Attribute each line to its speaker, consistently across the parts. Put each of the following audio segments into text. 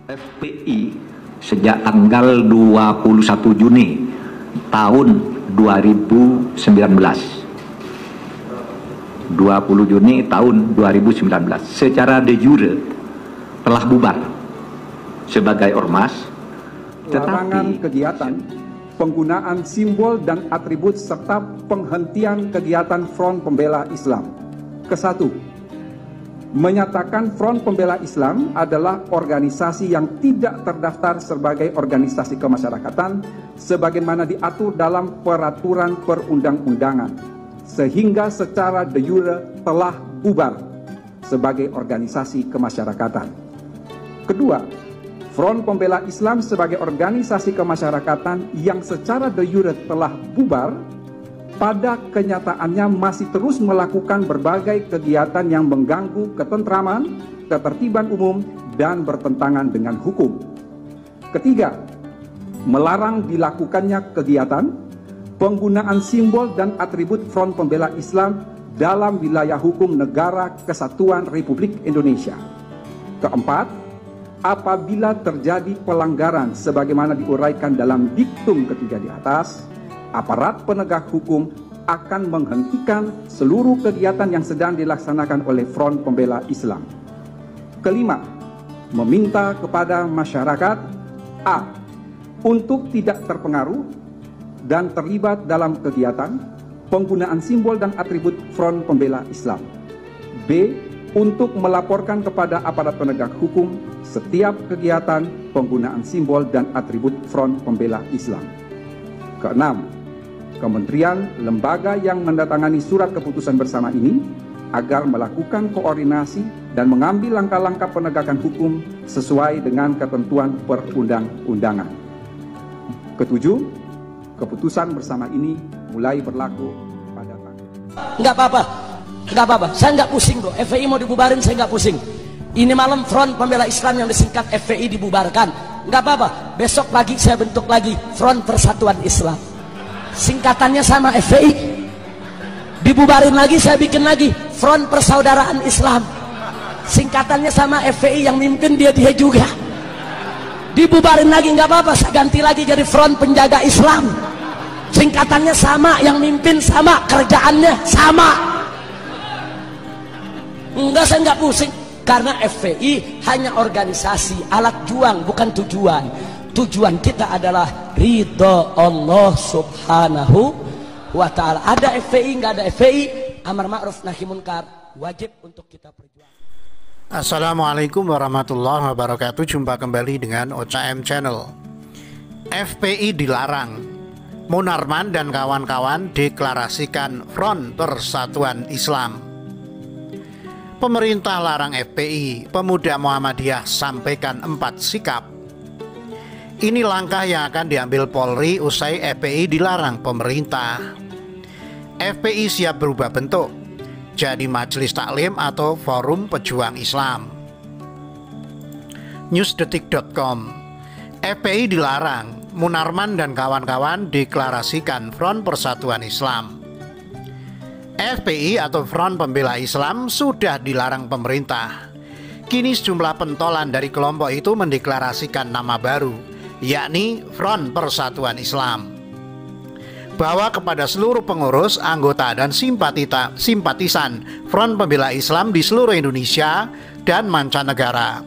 Speaker 1: FPI sejak tanggal 21 Juni tahun 2019. 20 Juni tahun 2019 secara de jure telah bubar sebagai ormas,
Speaker 2: larangan kegiatan, penggunaan simbol dan atribut serta penghentian kegiatan Front Pembela Islam. Kesatu, menyatakan Front Pembela Islam adalah organisasi yang tidak terdaftar sebagai organisasi kemasyarakatan sebagaimana diatur dalam peraturan perundang-undangan, sehingga secara de jure telah bubar sebagai organisasi kemasyarakatan. Kedua, Front Pembela Islam sebagai organisasi kemasyarakatan yang secara de jure telah bubar, pada kenyataannya masih terus melakukan berbagai kegiatan yang mengganggu ketentraman, ketertiban umum, dan bertentangan dengan hukum. Ketiga, melarang dilakukannya kegiatan, penggunaan simbol dan atribut Front Pembela Islam dalam wilayah hukum Negara Kesatuan Republik Indonesia. Keempat, apabila terjadi pelanggaran sebagaimana diuraikan dalam diktum ketiga di atas, aparat penegak hukum akan menghentikan seluruh kegiatan yang sedang dilaksanakan oleh Front Pembela Islam. Kelima, meminta kepada masyarakat A. untuk tidak terpengaruh dan terlibat dalam kegiatan penggunaan simbol dan atribut Front Pembela Islam. B. untuk melaporkan kepada aparat penegak hukum setiap kegiatan penggunaan simbol dan atribut Front Pembela Islam. Keenam, kementerian lembaga yang mendatangani surat keputusan bersama ini agar melakukan koordinasi dan mengambil langkah-langkah penegakan hukum sesuai dengan ketentuan perundang-undangan. Ketujuh, keputusan bersama ini mulai berlaku pada
Speaker 3: Enggak apa-apa, saya nggak pusing kok. FPI mau dibubarin saya nggak pusing. Ini malam Front Pembela Islam yang disingkat FPI dibubarkan, nggak apa-apa. Besok pagi saya bentuk lagi Front Persatuan Islam. Singkatannya sama FPI. Dibubarin lagi saya bikin lagi Front Persaudaraan Islam. Singkatannya sama FPI, yang mimpin dia juga. Dibubarin lagi nggak apa-apa, saya ganti lagi jadi Front Penjaga Islam. Singkatannya sama, yang mimpin sama, kerjaannya sama. Enggak, saya nggak pusing. Karena FPI hanya organisasi, alat juang, bukan tujuan. Tujuan kita adalah ridho Allah subhanahu wa ta'ala. Ada FPI, nggak ada FPI, amar ma'ruf nahi munkar wajib untuk kita perjuangkan.
Speaker 4: Assalamualaikum warahmatullahi wabarakatuh. Jumpa kembali dengan OCM Channel. FPI dilarang, Munarman dan kawan-kawan deklarasikan Front Persatuan Islam. Pemerintah larang FPI, Pemuda Muhammadiyah sampaikan 4 sikap. Ini langkah yang akan diambil Polri usai FPI dilarang pemerintah. FPI siap berubah bentuk jadi majelis taklim atau forum pejuang Islam. Newsdetik.com. FPI dilarang, Munarman dan kawan-kawan deklarasikan Front Persatuan Islam. FPI atau Front Pembela Islam sudah dilarang pemerintah. Kini sejumlah pentolan dari kelompok itu mendeklarasikan nama baru, yakni Front Persatuan Islam. Bahwa kepada seluruh pengurus, anggota dan simpatisan Front Pembela Islam di seluruh Indonesia dan mancanegara,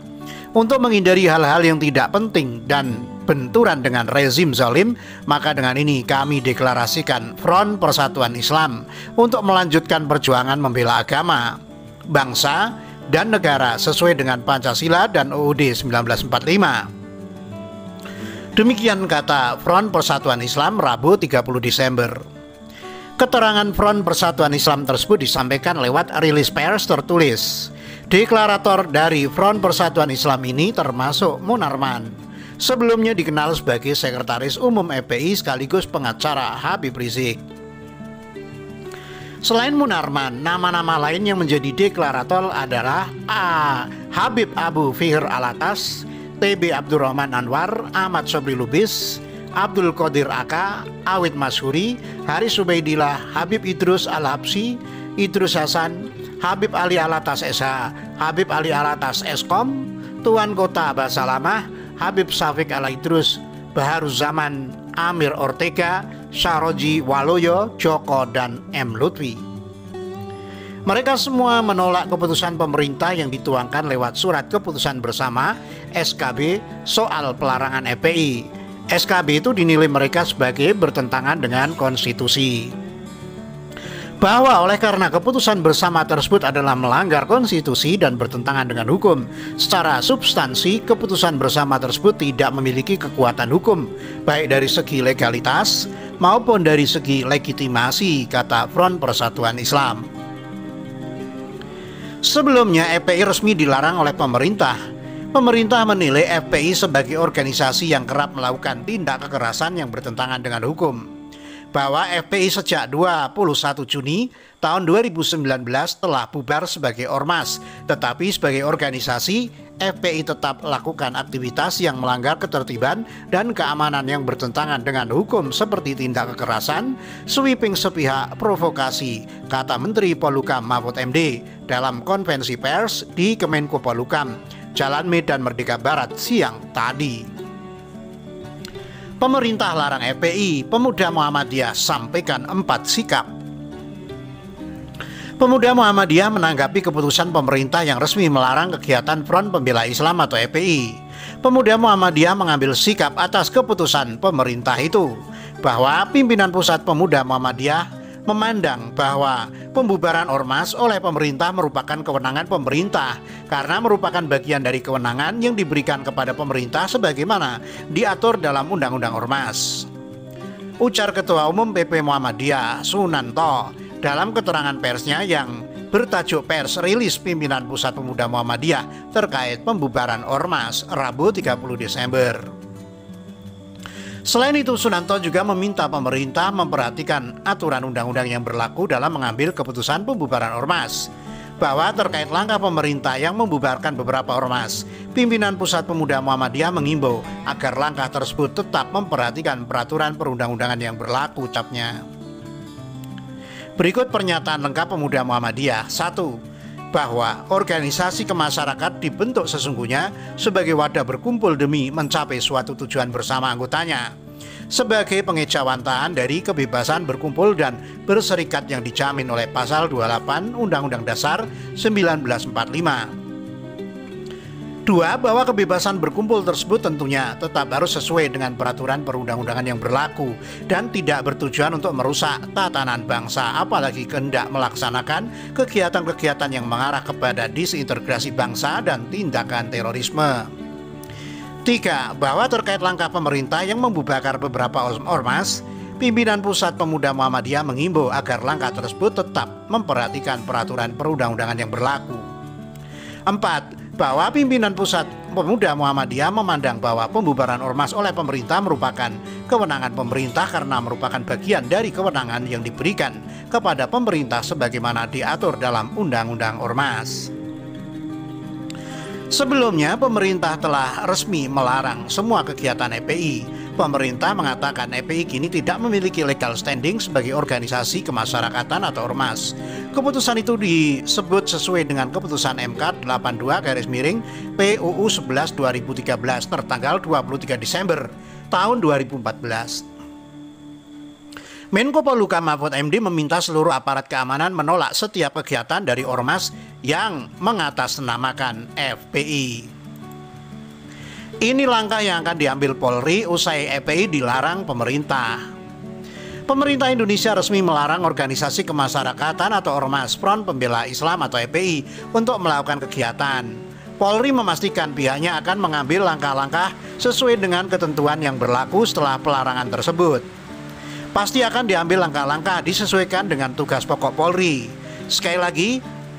Speaker 4: untuk menghindari hal-hal yang tidak penting dan benturan dengan rezim zalim, maka dengan ini kami deklarasikan Front Persatuan Islam untuk melanjutkan perjuangan membela agama, bangsa, dan negara sesuai dengan Pancasila dan UUD 1945. Demikian kata Front Persatuan Islam Rabu 30 Desember. Keterangan Front Persatuan Islam tersebut disampaikan lewat rilis pers tertulis. Deklarator dari Front Persatuan Islam ini termasuk Munarman, sebelumnya dikenal sebagai Sekretaris Umum FPI sekaligus pengacara Habib Rizik. Selain Munarman, nama-nama lain yang menjadi deklarator adalah A. Habib Abu Fihr Alatas, TB Abdurrahman Anwar, Ahmad Sobri Lubis, Abdul Qadir Aka, Awid Masyuri, Haris Ubaidillah, Habib Idrus Al-Habsyi, Idrus Hasan, Habib Ali Alatas SH, Habib Ali Alatas Eskom, Tuan Kota Basalamah, Habib Syafiq Al-Idrus, Baharuzaman, Amir Ortega, Saroji Waloyo, Joko, dan M. Lutfi. Mereka semua menolak keputusan pemerintah yang dituangkan lewat surat keputusan bersama SKB soal pelarangan FPI. SKB itu dinilai mereka sebagai bertentangan dengan konstitusi. Bahwa oleh karena keputusan bersama tersebut adalah melanggar konstitusi dan bertentangan dengan hukum, secara substansi keputusan bersama tersebut tidak memiliki kekuatan hukum, baik dari segi legalitas maupun dari segi legitimasi, kata Front Persatuan Islam. Sebelumnya FPI resmi dilarang oleh pemerintah. Pemerintah menilai FPI sebagai organisasi yang kerap melakukan tindak kekerasan yang bertentangan dengan hukum. Bahwa FPI sejak 21 Juni tahun 2019 telah bubar sebagai ormas, tetapi sebagai organisasi, FPI tetap lakukan aktivitas yang melanggar ketertiban dan keamanan yang bertentangan dengan hukum seperti tindak kekerasan, sweeping sepihak, provokasi, kata Menteri Polhukam Mahfud MD dalam konvensi pers di Kemenko Polhukam, Jalan Medan Merdeka Barat siang tadi. Pemerintah larang FPI, Pemuda Muhammadiyah sampaikan 4 sikap. Pemuda Muhammadiyah menanggapi keputusan pemerintah yang resmi melarang kegiatan Front Pembela Islam atau FPI. Pemuda Muhammadiyah mengambil sikap atas keputusan pemerintah itu, bahwa pimpinan pusat Pemuda Muhammadiyah memandang bahwa pembubaran ormas oleh pemerintah merupakan kewenangan pemerintah karena merupakan bagian dari kewenangan yang diberikan kepada pemerintah sebagaimana diatur dalam Undang-Undang Ormas. Ujar Ketua Umum PP Muhammadiyah Sunanto dalam keterangan persnya yang bertajuk Pers Rilis Pimpinan Pusat Pemuda Muhammadiyah terkait pembubaran ormas Rabu 30 Desember. Selain itu, Sunanto juga meminta pemerintah memperhatikan aturan undang-undang yang berlaku dalam mengambil keputusan pembubaran ormas. Bahwa terkait langkah pemerintah yang membubarkan beberapa ormas, pimpinan Pusat Pemuda Muhammadiyah mengimbau agar langkah tersebut tetap memperhatikan peraturan perundang-undangan yang berlaku, ucapnya. Berikut pernyataan lengkap Pemuda Muhammadiyah. 1. Bahwa organisasi kemasyarakatan dibentuk sesungguhnya sebagai wadah berkumpul demi mencapai suatu tujuan bersama anggotanya, sebagai pengejawantahan dari kebebasan berkumpul dan berserikat yang dijamin oleh Pasal 28 Undang-Undang Dasar 1945. 2. Bahwa kebebasan berkumpul tersebut tentunya tetap harus sesuai dengan peraturan perundang-undangan yang berlaku dan tidak bertujuan untuk merusak tatanan bangsa, apalagi kehendak melaksanakan kegiatan-kegiatan yang mengarah kepada disintegrasi bangsa dan tindakan terorisme. 3. Bahwa terkait langkah pemerintah yang membubarkan beberapa ormas, pimpinan Pusat Pemuda Muhammadiyah mengimbau agar langkah tersebut tetap memperhatikan peraturan perundang-undangan yang berlaku. 4. Bahwa pimpinan Pusat Pemuda Muhammadiyah memandang bahwa pembubaran ormas oleh pemerintah merupakan kewenangan pemerintah karena merupakan bagian dari kewenangan yang diberikan kepada pemerintah sebagaimana diatur dalam Undang-Undang Ormas. Sebelumnya, pemerintah telah resmi melarang semua kegiatan FPI. Pemerintah mengatakan FPI kini tidak memiliki legal standing sebagai organisasi kemasyarakatan atau ormas. Keputusan itu disebut sesuai dengan keputusan MK 82/PUU 11/2013 tertanggal 23 Desember tahun 2014. Menko Polhukam Mahfud MD meminta seluruh aparat keamanan menolak setiap kegiatan dari ormas yang mengatasnamakan FPI. Ini langkah yang akan diambil Polri usai FPI dilarang pemerintah. Pemerintah Indonesia resmi melarang organisasi kemasyarakatan atau ormas Front Pembela Islam atau FPI untuk melakukan kegiatan. Polri memastikan pihaknya akan mengambil langkah-langkah sesuai dengan ketentuan yang berlaku setelah pelarangan tersebut. Pasti akan diambil langkah-langkah disesuaikan dengan tugas pokok Polri. Sekali lagi,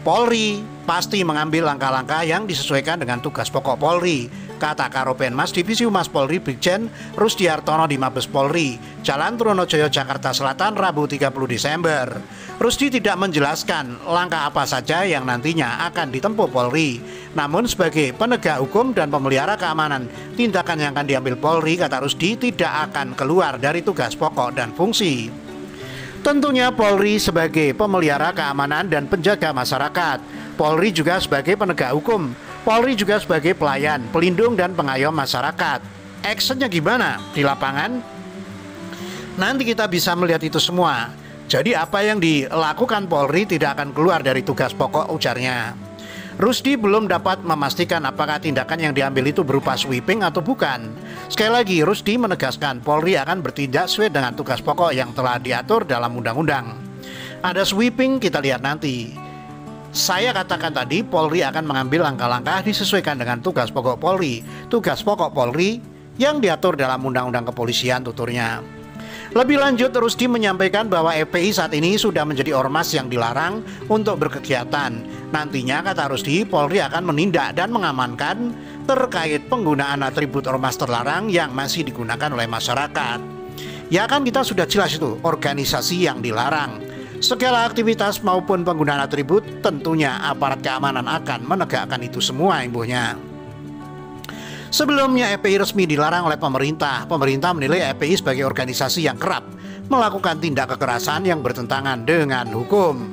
Speaker 4: Polri pasti mengambil langkah-langkah yang disesuaikan dengan tugas pokok Polri, kata Karopenmas Divisi Humas Polri Brigjen Rusdiartono di Mabes Polri, Jalan Trunojoyo, Jakarta Selatan, Rabu 30 Desember. Rusdi tidak menjelaskan langkah apa saja yang nantinya akan ditempuh Polri. Namun sebagai penegak hukum dan pemelihara keamanan, tindakan yang akan diambil Polri, kata Rusdi, tidak akan keluar dari tugas pokok dan fungsi. Tentunya Polri sebagai pemelihara keamanan dan penjaga masyarakat. Polri juga sebagai penegak hukum. Polri juga sebagai pelayan, pelindung, dan pengayom masyarakat. Actionnya gimana di lapangan? Nanti kita bisa melihat itu semua. Jadi apa yang dilakukan Polri tidak akan keluar dari tugas pokok, ujarnya. Rusdi belum dapat memastikan apakah tindakan yang diambil itu berupa sweeping atau bukan. Sekali lagi, Rusdi menegaskan Polri akan bertindak sesuai dengan tugas pokok yang telah diatur dalam undang-undang. Ada sweeping, kita lihat nanti. Saya katakan tadi, Polri akan mengambil langkah-langkah disesuaikan dengan tugas pokok Polri. Tugas pokok Polri yang diatur dalam undang-undang kepolisian, tuturnya. Lebih lanjut, Rusdi menyampaikan bahwa FPI saat ini sudah menjadi ormas yang dilarang untuk berkegiatan. Nantinya, kata Rusdi, Polri akan menindak dan mengamankan terkait penggunaan atribut ormas terlarang yang masih digunakan oleh masyarakat. Ya kan kita sudah jelas itu, organisasi yang dilarang. Segala aktivitas maupun penggunaan atribut, tentunya aparat keamanan akan menegakkan itu semua, imbuhnya. Sebelumnya FPI resmi dilarang oleh pemerintah. Pemerintah menilai FPI sebagai organisasi yang kerap melakukan tindak kekerasan yang bertentangan dengan hukum.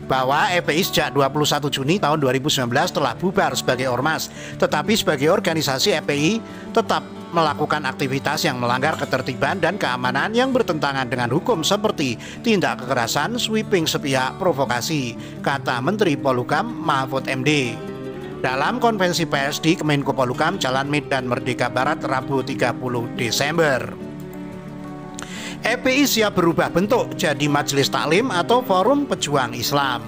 Speaker 4: Bahwa FPI sejak 21 Juni tahun 2019 telah bubar sebagai ormas, tetapi sebagai organisasi FPI tetap melakukan aktivitas yang melanggar ketertiban dan keamanan yang bertentangan dengan hukum seperti tindak kekerasan, sweeping sepihak, provokasi, kata Menteri Polhukam Mahfud MD. Dalam konvensi pers di Kemenko Polhukam Jalan Medan Merdeka Barat Rabu 30 Desember. FPI siap berubah bentuk jadi Majelis Taklim atau Forum Pejuang Islam.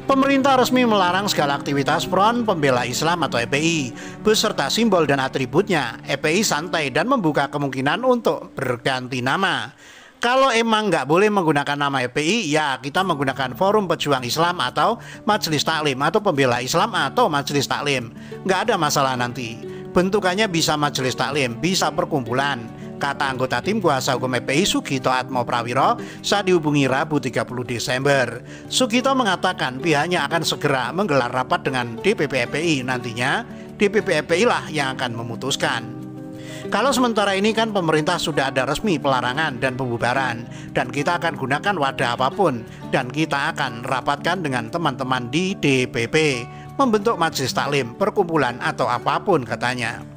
Speaker 4: Pemerintah resmi melarang segala aktivitas Front Pembela Islam atau FPI beserta simbol dan atributnya. FPI santai dan membuka kemungkinan untuk berganti nama. Kalau emang nggak boleh menggunakan nama FPI, ya kita menggunakan Forum Pejuang Islam atau Majelis Taklim atau Pembela Islam atau Majelis Taklim. Nggak ada masalah nanti. Bentukannya bisa Majelis Taklim, bisa perkumpulan, kata anggota tim kuasa hukum FPI Sugito Atmo Prawiro saat dihubungi Rabu 30 Desember. Sugito mengatakan pihaknya akan segera menggelar rapat dengan DPP FPI. Nantinya DPP FPI lah yang akan memutuskan. Kalau sementara ini kan pemerintah sudah ada resmi pelarangan dan pembubaran, dan kita akan gunakan wadah apapun, dan kita akan rapatkan dengan teman-teman di DPP, membentuk majelis taklim, perkumpulan atau apapun, katanya.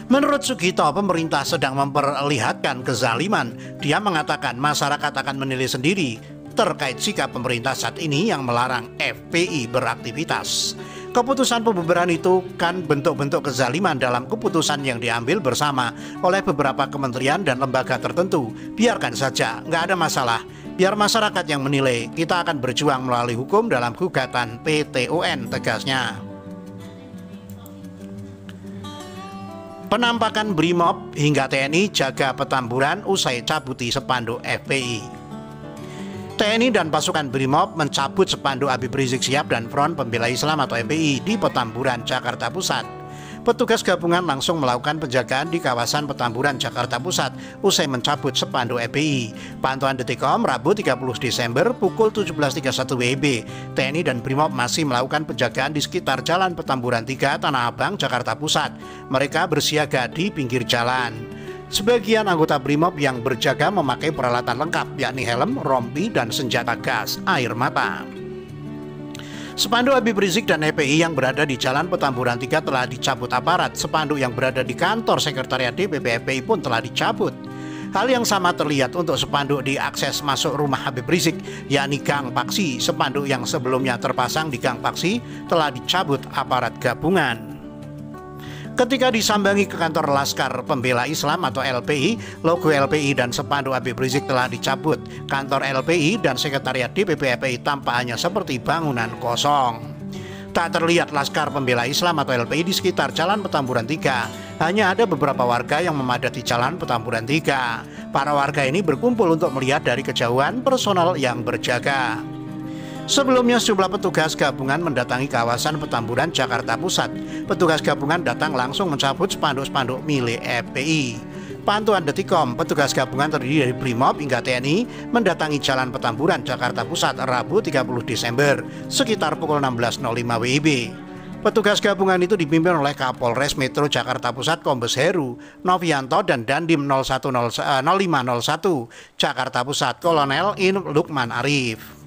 Speaker 4: Menurut Sugito, pemerintah sedang memperlihatkan kezaliman. Dia mengatakan masyarakat akan menilai sendiri terkait sikap pemerintah saat ini yang melarang FPI beraktivitas. Keputusan pembubaran itu kan bentuk-bentuk kezaliman dalam keputusan yang diambil bersama oleh beberapa kementerian dan lembaga tertentu. Biarkan saja, nggak ada masalah. Biar masyarakat yang menilai, kita akan berjuang melalui hukum dalam gugatan PT UN, tegasnya. Penampakan BRIMOB hingga TNI jaga Petamburan usai cabuti spanduk FPI. TNI dan pasukan BRIMOB mencabut spanduk Habib Rizik Syihab dan Front Pembela Islam atau FPI di Petamburan, Jakarta Pusat. Petugas gabungan langsung melakukan penjagaan di kawasan Petamburan, Jakarta Pusat usai mencabut spanduk FPI. Pantauan Detikcom Rabu 30 Desember pukul 17.31 WIB. TNI dan BRIMOB masih melakukan penjagaan di sekitar Jalan Petamburan 3, Tanah Abang, Jakarta Pusat. Mereka bersiaga di pinggir jalan. Sebagian anggota BRIMOB yang berjaga memakai peralatan lengkap, yakni helm, rompi, dan senjata gas air mata. Spanduk Habib Rizik dan FPI yang berada di Jalan Petamburan 3 telah dicabut aparat. Spanduk yang berada di kantor sekretariat DPP FPI pun telah dicabut. Hal yang sama terlihat untuk spanduk di akses masuk rumah Habib Rizik, yakni Gang Paksi. Spanduk yang sebelumnya terpasang di Gang Paksi telah dicabut aparat gabungan. Ketika disambangi ke kantor Laskar Pembela Islam atau LPI, logo LPI dan spanduk Habib Rizik telah dicabut. Kantor LPI dan sekretariat DPP FPI tampak hanya seperti bangunan kosong. Tak terlihat Laskar Pembela Islam atau LPI di sekitar Jalan Petamburan 3. Hanya ada beberapa warga yang memadati Jalan Petamburan 3. Para warga ini berkumpul untuk melihat dari kejauhan personal yang berjaga. Sebelumnya sejumlah petugas gabungan mendatangi kawasan Petamburan, Jakarta Pusat. Petugas gabungan datang langsung mencabut spanduk-spanduk milik FPI. Pantauan Detikcom, petugas gabungan terdiri dari BRIMOB hingga TNI mendatangi Jalan Petamburan, Jakarta Pusat Rabu 30 Desember sekitar pukul 16.05 WIB. Petugas gabungan itu dipimpin oleh Kapolres Metro Jakarta Pusat Kombes Heru Novianto dan Dandim 0501 Jakarta Pusat Kolonel In Lukman Arif.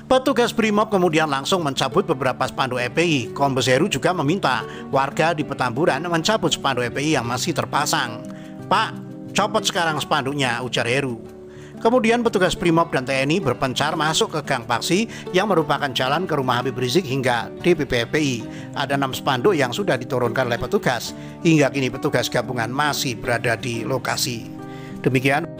Speaker 4: Petugas Brimob kemudian langsung mencabut beberapa spanduk FPI. Kombes Heru juga meminta warga di Petamburan mencabut spanduk FPI yang masih terpasang. "Pak, copot sekarang spanduknya," ujar Heru. Kemudian petugas Brimob dan TNI berpencar masuk ke Gang Paksi yang merupakan jalan ke rumah Habib Rizik hingga DPP FPI. Ada 6 spanduk yang sudah diturunkan oleh petugas. Hingga kini petugas gabungan masih berada di lokasi. Demikian.